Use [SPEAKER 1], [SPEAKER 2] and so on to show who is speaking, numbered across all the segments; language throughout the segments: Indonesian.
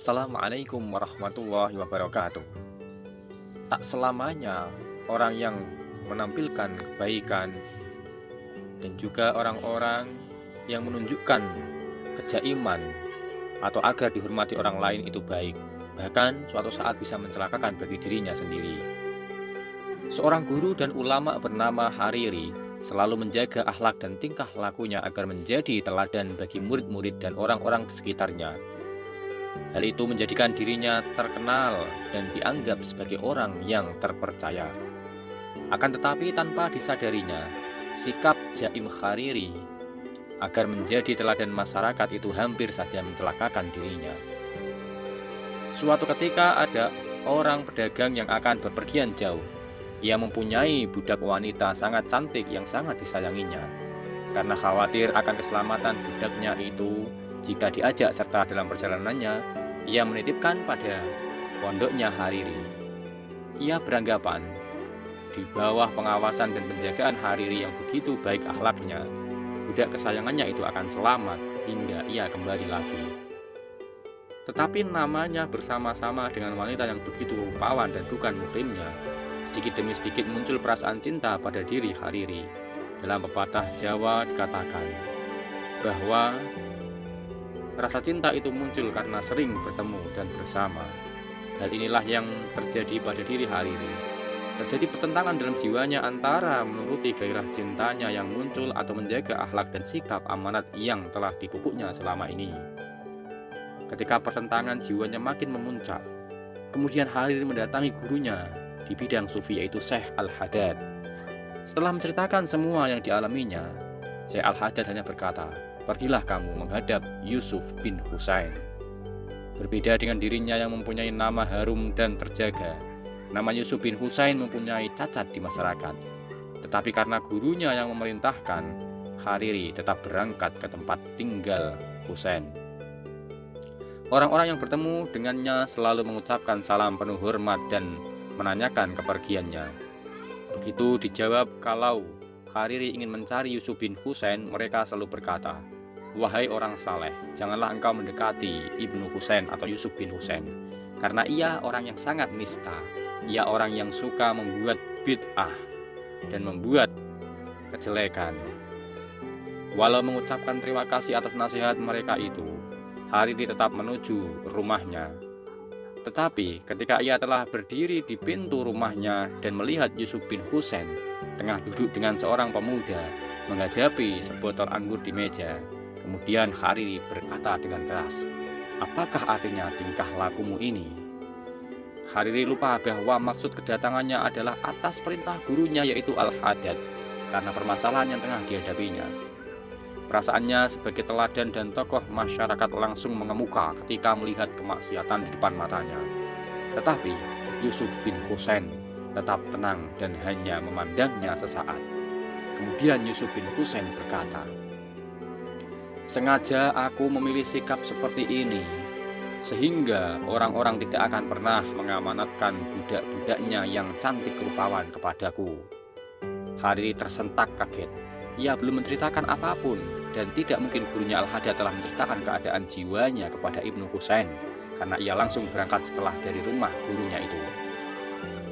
[SPEAKER 1] Assalamualaikum warahmatullahi wabarakatuh. Tak selamanya orang yang menampilkan kebaikan dan juga orang-orang yang menunjukkan kejaiman atau agar dihormati orang lain itu baik. Bahkan suatu saat bisa mencelakakan bagi dirinya sendiri. Seorang guru dan ulama bernama Hariri selalu menjaga akhlak dan tingkah lakunya agar menjadi teladan bagi murid-murid dan orang-orang di sekitarnya. Hal itu menjadikan dirinya terkenal dan dianggap sebagai orang yang terpercaya. Akan tetapi tanpa disadarinya, sikap Jaim Hariri agar menjadi teladan masyarakat itu hampir saja mencelakakan dirinya. Suatu ketika ada orang pedagang yang akan bepergian jauh. Ia mempunyai budak wanita sangat cantik yang sangat disayanginya. Karena khawatir akan keselamatan budaknya itu, jika diajak serta dalam perjalanannya, ia menitipkan pada pondoknya Hariri. Ia beranggapan, di bawah pengawasan dan penjagaan Hariri yang begitu baik akhlaknya, budak kesayangannya itu akan selamat hingga ia kembali lagi. Tetapi namanya bersama-sama dengan wanita yang begitu rupawan dan bukan muhrimnya, sedikit demi sedikit muncul perasaan cinta pada diri Hariri. Dalam pepatah Jawa dikatakan bahwa rasa cinta itu muncul karena sering bertemu dan bersama. Hal inilah yang terjadi pada diri Hariri. Terjadi pertentangan dalam jiwanya antara menuruti gairah cintanya yang muncul atau menjaga akhlak dan sikap amanat yang telah dipupuknya selama ini. Ketika pertentangan jiwanya makin memuncak, kemudian Hariri mendatangi gurunya di bidang sufi yaitu Syekh Al-Haddad. Setelah menceritakan semua yang dialaminya, Syekh Al-Haddad hanya berkata, "Pergilah kamu menghadap Yusuf bin Husain." Berbeda dengan dirinya yang mempunyai nama harum dan terjaga, nama Yusuf bin Husain mempunyai cacat di masyarakat. Tetapi karena gurunya yang memerintahkan, Hariri tetap berangkat ke tempat tinggal Husain. Orang-orang yang bertemu dengannya selalu mengucapkan salam penuh hormat dan menanyakan kepergiannya. Begitu dijawab kalau Hariri ingin mencari Yusuf bin Husain, mereka selalu berkata, "Wahai orang saleh, janganlah engkau mendekati Ibnu Husain atau Yusuf bin Husain, karena ia orang yang sangat nista. Ia orang yang suka membuat bid'ah dan membuat kejelekan." Walau mengucapkan terima kasih atas nasihat mereka itu, Hariri tetap menuju rumahnya. Tetapi ketika ia telah berdiri di pintu rumahnya dan melihat Yusuf bin Husain tengah duduk dengan seorang pemuda menghadapi sebotol anggur di meja, kemudian Hariri berkata dengan keras, "Apakah artinya tingkah lakumu ini?" Hariri lupa bahwa maksud kedatangannya adalah atas perintah gurunya yaitu Al-Haddad karena permasalahan yang tengah dihadapinya. Perasaannya sebagai teladan dan tokoh masyarakat langsung mengemuka ketika melihat kemaksiatan di depan matanya. Tetapi Yusuf bin Husain tetap tenang dan hanya memandangnya sesaat. Kemudian Yusuf bin Husain berkata, "Sengaja aku memilih sikap seperti ini, sehingga orang-orang tidak akan pernah mengamanatkan budak-budaknya yang cantik rupawan kepadaku." Hariri tersentak kaget. Ia belum menceritakan apapun, dan tidak mungkin gurunya Al-Haddad telah menceritakan keadaan jiwanya kepada Ibnu Husain, karena ia langsung berangkat setelah dari rumah gurunya itu.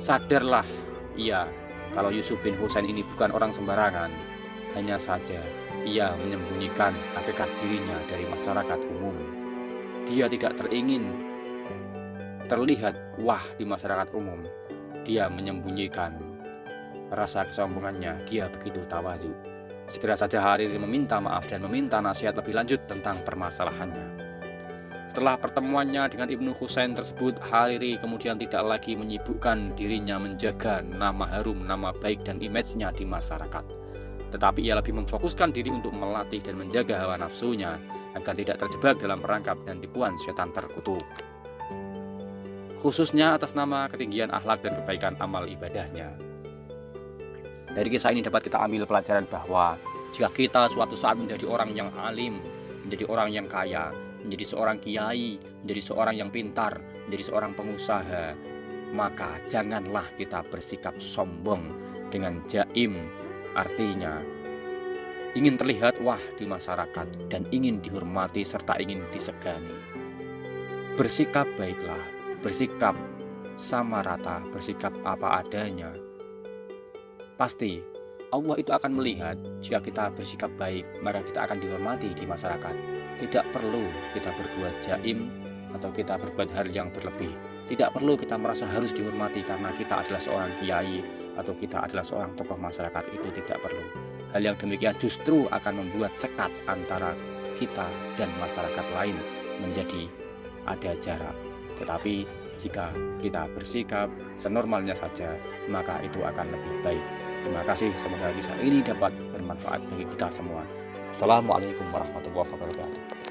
[SPEAKER 1] Sadarlah ia kalau Yusuf bin Husain ini bukan orang sembarangan, hanya saja ia menyembunyikan hakikat dirinya dari masyarakat umum. Dia tidak teringin terlihat wah di masyarakat umum. Dia menyembunyikan rasa kesombongannya, dia begitu tawadhu. Segera saja Hariri meminta maaf dan meminta nasihat lebih lanjut tentang permasalahannya. Setelah pertemuannya dengan Ibnu Husain tersebut, Hariri kemudian tidak lagi menyibukkan dirinya menjaga nama harum, nama baik dan image-nya di masyarakat. Tetapi ia lebih memfokuskan diri untuk melatih dan menjaga hawa nafsunya agar tidak terjebak dalam perangkap dan tipuan setan terkutuk. Khususnya atas nama ketinggian akhlak dan kebaikan amal ibadahnya. Dari kisah ini dapat kita ambil pelajaran bahwa jika kita suatu saat menjadi orang yang alim, menjadi orang yang kaya, menjadi seorang kiai, menjadi seorang yang pintar, menjadi seorang pengusaha, maka janganlah kita bersikap sombong dengan jaim, artinya ingin terlihat wah di masyarakat dan ingin dihormati serta ingin disegani. bersikap baiklah, bersikap sama rata, bersikap apa adanya. Pasti Allah itu akan melihat jika kita bersikap baik, maka kita akan dihormati di masyarakat. Tidak perlu kita berbuat jaim atau kita berbuat hal yang berlebih. Tidak perlu kita merasa harus dihormati karena kita adalah seorang kiai atau kita adalah seorang tokoh masyarakat. Itu tidak perlu. Hal yang demikian justru akan membuat sekat antara kita dan masyarakat lain menjadi ada jarak. Tetapi jika kita bersikap senormalnya saja, maka itu akan lebih baik. Terima kasih, semoga kisah ini dapat bermanfaat bagi kita semua. Assalamualaikum warahmatullahi wabarakatuh.